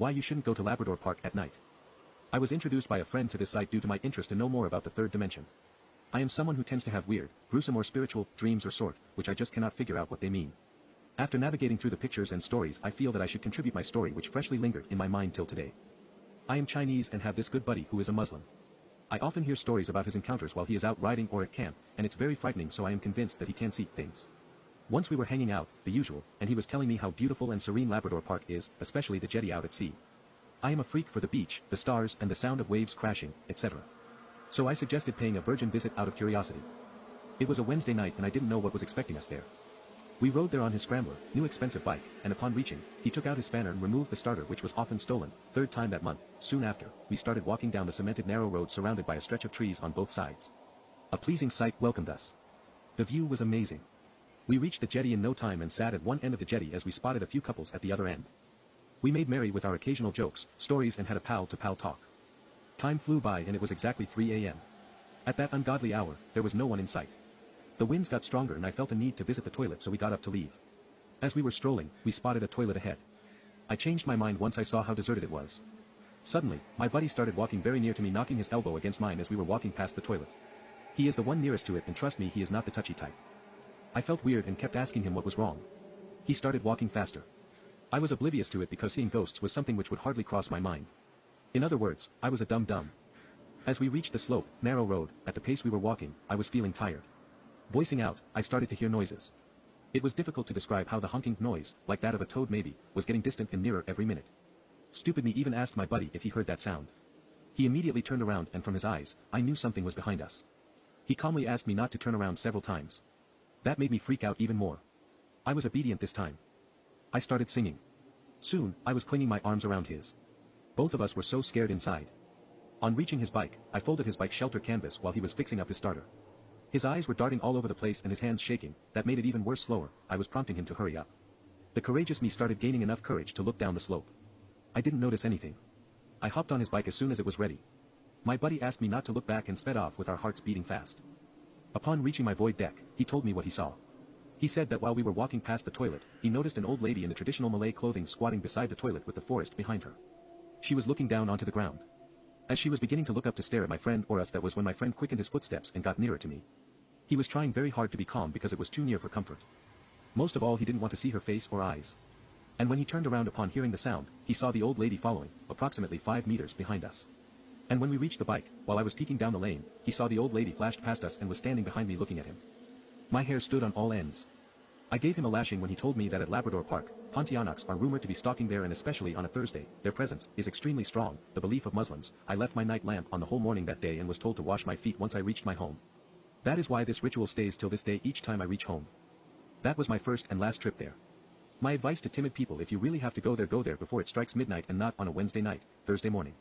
Why you shouldn't go to Labrador Park at night. I was introduced by a friend to this site due to my interest to know more about the third dimension. I am someone who tends to have weird, gruesome or spiritual dreams or sort, which I just cannot figure out what they mean. After navigating through the pictures and stories, I feel that I should contribute my story which freshly lingered in my mind till today. I am Chinese and have this good buddy who is a Muslim. I often hear stories about his encounters while he is out riding or at camp, and it's very frightening, so I am convinced that he can see things. Once we were hanging out, the usual, and he was telling me how beautiful and serene Labrador Park is, especially the jetty out at sea. I am a freak for the beach, the stars and the sound of waves crashing, etc. So I suggested paying a virgin visit out of curiosity. It was a Wednesday night and I didn't know what was expecting us there. We rode there on his scrambler, new expensive bike, and upon reaching, he took out his spanner and removed the starter which was often stolen, third time that month. Soon after, we started walking down the cemented narrow road surrounded by a stretch of trees on both sides. A pleasing sight welcomed us. The view was amazing. We reached the jetty in no time and sat at one end of the jetty as we spotted a few couples at the other end. We made merry with our occasional jokes, stories and had a pal-to-pal talk. Time flew by and it was exactly 3 a.m. At that ungodly hour, there was no one in sight. The winds got stronger and I felt a need to visit the toilet, so we got up to leave. As we were strolling, we spotted a toilet ahead. I changed my mind once I saw how deserted it was. Suddenly, my buddy started walking very near to me, knocking his elbow against mine as we were walking past the toilet. He is the one nearest to it and trust me, he is not the touchy type. I felt weird and kept asking him what was wrong. He started walking faster. I was oblivious to it because seeing ghosts was something which would hardly cross my mind. In other words, I was a dumb. As we reached the slope, narrow road, at the pace we were walking, I was feeling tired. Voicing out, I started to hear noises. It was difficult to describe how the honking noise, like that of a toad maybe, was getting distant and nearer every minute. Stupid me even asked my buddy if he heard that sound. He immediately turned around and from his eyes, I knew something was behind us. He calmly asked me not to turn around several times. That made me freak out even more. I was obedient this time. I started singing. Soon, I was clinging my arms around his. Both of us were so scared inside. On reaching his bike, I folded his bike shelter canvas while he was fixing up his starter. His eyes were darting all over the place and his hands shaking, that made it even worse. Slower, I was prompting him to hurry up. The courageous me started gaining enough courage to look down the slope. I didn't notice anything. I hopped on his bike as soon as it was ready. My buddy asked me not to look back and sped off with our hearts beating fast. Upon reaching my void deck, he told me what he saw. He said that while we were walking past the toilet, he noticed an old lady in the traditional Malay clothing squatting beside the toilet with the forest behind her. She was looking down onto the ground. As she was beginning to look up to stare at my friend or us, that was when my friend quickened his footsteps and got nearer to me. He was trying very hard to be calm because it was too near for comfort. Most of all, he didn't want to see her face or eyes. And when he turned around upon hearing the sound, he saw the old lady following, approximately 5 meters behind us. And when we reached the bike, while I was peeking down the lane, he saw the old lady flashed past us and was standing behind me looking at him. My hair stood on all ends. I gave him a lashing when he told me that at Labrador Park, Pontianaks are rumored to be stalking there, and especially on a Thursday, their presence is extremely strong, the belief of Muslims. I left my night lamp on the whole morning that day and was told to wash my feet once I reached my home. That is why this ritual stays till this day each time I reach home. That was my first and last trip there. My advice to timid people: if you really have to go there before it strikes midnight and not on a Wednesday night, Thursday morning.